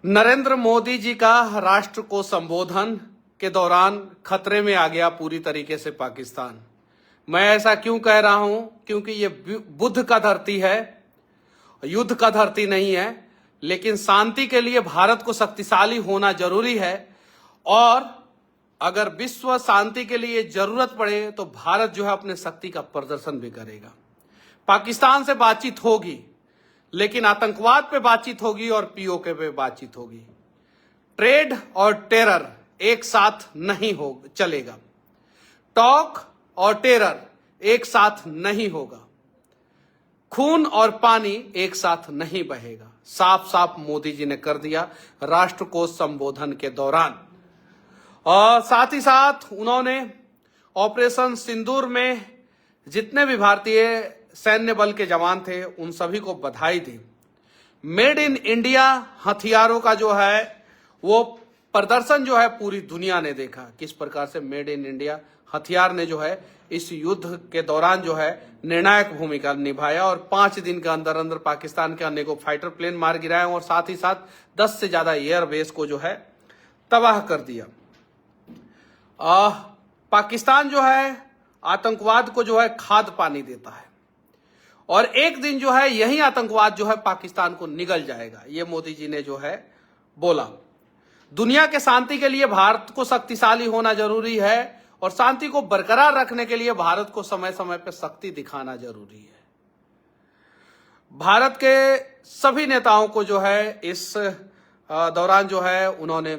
नरेंद्र मोदी जी का राष्ट्र को संबोधन के दौरान खतरे में आ गया पूरी तरीके से पाकिस्तान। मैं ऐसा क्यों कह रहा हूं? क्योंकि ये बुद्ध का धरती है, युद्ध का धरती नहीं है। लेकिन शांति के लिए भारत को शक्तिशाली होना जरूरी है, और अगर विश्व शांति के लिए जरूरत पड़े तो भारत जो है अपने शक्ति का प्रदर्शन भी करेगा। पाकिस्तान से बातचीत होगी, लेकिन आतंकवाद पे बातचीत होगी और पीओके पे बातचीत होगी। ट्रेड और टेरर एक साथ नहीं हो चलेगा। टॉक और टेरर एक साथ नहीं होगा। खून और पानी एक साथ नहीं बहेगा। साफ साफ मोदी जी ने कर दिया राष्ट्र को संबोधन के दौरान। और साथ ही साथ उन्होंने ऑपरेशन सिंदूर में जितने भी भारतीय सैन्य बल के जवान थे उन सभी को बधाई दी। मेड इन इंडिया हथियारों का जो है वो प्रदर्शन जो है पूरी दुनिया ने देखा, किस प्रकार से मेड इन इंडिया हथियार ने जो है इस युद्ध के दौरान जो है निर्णायक भूमिका निभाया, और 5 दिन के अंदर अंदर पाकिस्तान के अनेकों फाइटर प्लेन मार गिराए और साथ ही साथ 10 से ज्यादा एयरबेस को जो है तबाह कर दिया। पाकिस्तान जो है आतंकवाद को जो है खाद पानी देता है, और एक दिन जो है यही आतंकवाद जो है पाकिस्तान को निगल जाएगा। ये मोदी जी ने जो है बोला। दुनिया के शांति के लिए भारत को शक्तिशाली होना जरूरी है, और शांति को बरकरार रखने के लिए भारत को समय समय पर शक्ति दिखाना जरूरी है। भारत के सभी नेताओं को जो है इस दौरान जो है उन्होंने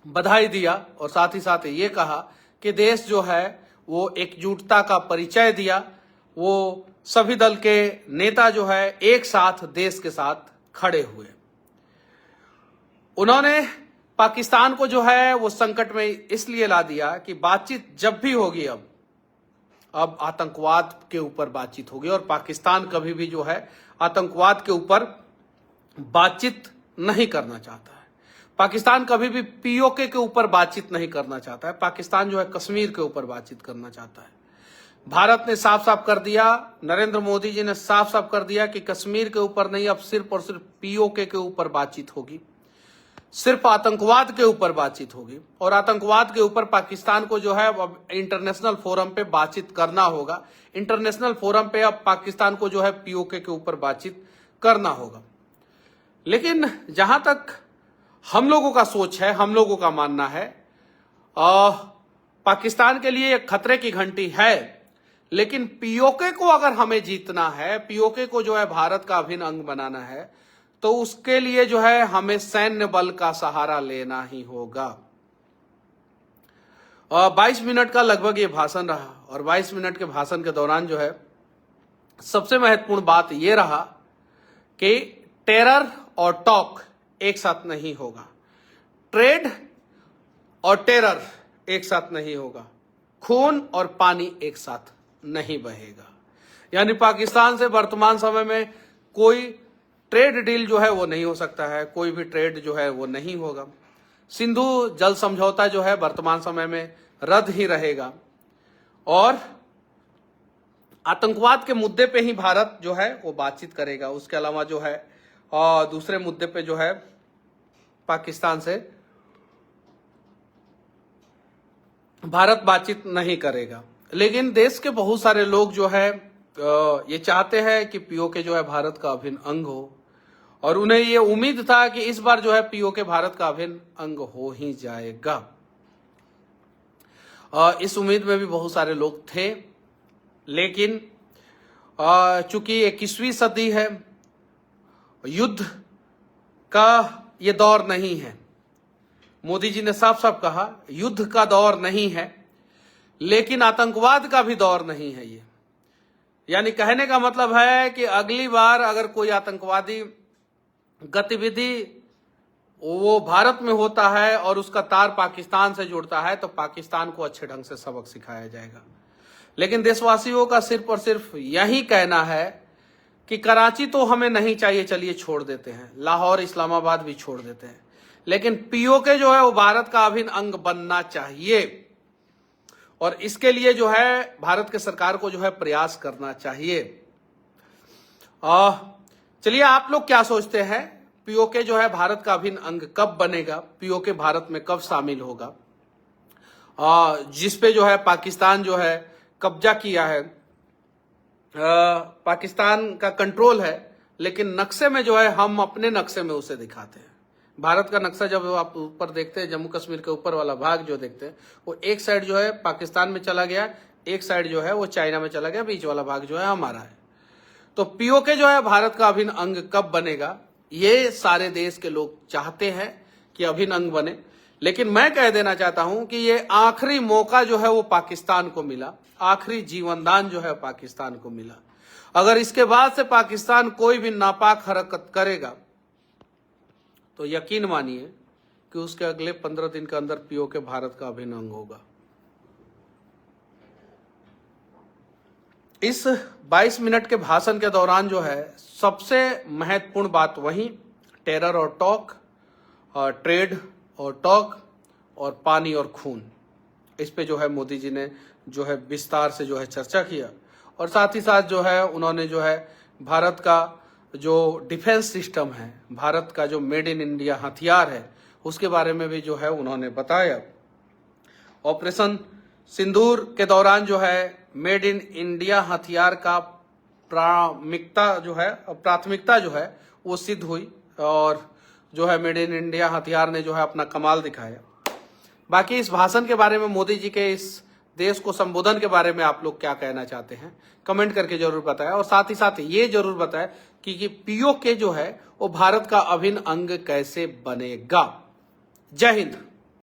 बधाई दिया, और साथ ही साथ ये कहा कि देश जो है वो एकजुटता का परिचय दिया। वो सभी दल के नेता जो है एक साथ देश के साथ खड़े हुए। उन्होंने पाकिस्तान को जो है वो संकट में इसलिए ला दिया कि बातचीत जब भी होगी अब आतंकवाद के ऊपर बातचीत होगी, और पाकिस्तान कभी भी जो है आतंकवाद के ऊपर बातचीत नहीं करना चाहता है। पाकिस्तान कभी भी पीओके के ऊपर बातचीत नहीं करना चाहता है। पाकिस्तान जो है कश्मीर के ऊपर बातचीत करना चाहता है। भारत ने साफ साफ कर दिया, नरेंद्र मोदी जी ने साफ साफ कर दिया कि कश्मीर के ऊपर नहीं, अब सिर्फ और सिर्फ पीओके के ऊपर बातचीत होगी, सिर्फ आतंकवाद के ऊपर बातचीत होगी। और आतंकवाद के ऊपर पाकिस्तान को जो है अब इंटरनेशनल फोरम पे बातचीत करना होगा। इंटरनेशनल फोरम पे अब पाकिस्तान को जो है पीओके के ऊपर बातचीत करना होगा। लेकिन जहां तक हम लोगों का सोच है, हम लोगों का मानना है, पाकिस्तान के लिए एक खतरे की घंटी है। लेकिन पीओके को अगर हमें जीतना है, पीओके को जो है भारत का अभिन्न अंग बनाना है, तो उसके लिए जो है हमें सैन्य बल का सहारा लेना ही होगा। 22 मिनट का लगभग ये भाषण रहा, और 22 मिनट के भाषण के दौरान जो है सबसे महत्वपूर्ण बात यह रहा कि टेरर और टॉक एक साथ नहीं होगा। ट्रेड और टेरर एक साथ नहीं होगा। खून और पानी एक साथ नहीं बहेगा। यानी पाकिस्तान से वर्तमान समय में कोई ट्रेड डील जो है वो नहीं हो सकता है, कोई भी ट्रेड जो है वो नहीं होगा। सिंधु जल समझौता जो है वर्तमान समय में रद्द ही रहेगा, और आतंकवाद के मुद्दे पे ही भारत जो है वो बातचीत करेगा। उसके अलावा जो है और दूसरे मुद्दे पे जो है पाकिस्तान से भारत बातचीत नहीं करेगा। लेकिन देश के बहुत सारे लोग जो है ये चाहते हैं कि पीओके जो है भारत का अभिन्न अंग हो, और उन्हें ये उम्मीद था कि इस बार जो है पीओके भारत का अभिन्न अंग हो ही जाएगा। इस उम्मीद में भी बहुत सारे लोग थे। लेकिन चूंकि 21वीं सदी है, युद्ध का ये दौर नहीं है। मोदी जी ने साफ साफ कहा युद्ध का दौर नहीं है, लेकिन आतंकवाद का भी दौर नहीं है ये। यानी कहने का मतलब है कि अगली बार अगर कोई आतंकवादी गतिविधि वो भारत में होता है और उसका तार पाकिस्तान से जुड़ता है, तो पाकिस्तान को अच्छे ढंग से सबक सिखाया जाएगा। लेकिन देशवासियों का सिर्फ और सिर्फ यही कहना है कि कराची तो हमें नहीं चाहिए, चलिए छोड़ देते हैं, लाहौर इस्लामाबाद भी छोड़ देते हैं, लेकिन पीओके जो है वो भारत का अभिन्न अंग बनना चाहिए। और इसके लिए जो है भारत के सरकार को जो है प्रयास करना चाहिए। चलिए आप लोग क्या सोचते हैं? पीओके जो है भारत का अभिन्न अंग कब बनेगा, पीओके भारत में कब शामिल होगा, जिस पे जो है पाकिस्तान जो है कब्जा किया है, पाकिस्तान का कंट्रोल है, लेकिन नक्शे में जो है हम अपने नक्शे में उसे दिखाते हैं। भारत का नक्शा जब आप ऊपर देखते हैं, जम्मू कश्मीर के ऊपर वाला भाग जो देखते हैं, वो एक साइड जो है पाकिस्तान में चला गया, एक साइड जो है वो चाइना में चला गया, बीच वाला भाग जो है हमारा है। तो पीओके जो है भारत का अभिन्न अंग कब बनेगा, ये सारे देश के लोग चाहते हैं कि अभिन्न अंग बने, लेकिन मैं कह देना चाहता हूं कि ये आखिरी मौका जो है वो पाकिस्तान को मिला, आखिरी जीवनदान जो है पाकिस्तान को मिला। अगर इसके बाद से पाकिस्तान कोई भी नापाक हरकत करेगा तो यकीन मानिए कि उसके अगले 15 दिन के अंदर पीओके भारत का अभिन्न अंग होगा। इस 22 मिनट के भाषण के दौरान जो है सबसे महत्वपूर्ण बात वही टेरर और टॉक, और ट्रेड और टॉक, और पानी और खून, इस पे जो है मोदी जी ने जो है विस्तार से जो है चर्चा किया। और साथ ही साथ जो है उन्होंने जो है भारत का जो डिफेंस सिस्टम है, भारत का जो मेड इन इंडिया हथियार है, उसके बारे में भी जो है उन्होंने बताया। ऑपरेशन सिंदूर के दौरान जो है मेड इन इंडिया हथियार का प्राथमिकता जो है वो सिद्ध हुई, और जो है मेड इन इंडिया हथियार ने जो है अपना कमाल दिखाया। बाकी इस भाषण के बारे में, मोदी जी के इस देश को संबोधन के बारे में आप लोग क्या कहना चाहते हैं, कमेंट करके जरूर बताएं। और साथ ही साथ ये जरूर बताएं कि पीओके जो है वो भारत का अभिन्न अंग कैसे बनेगा। जय हिंद।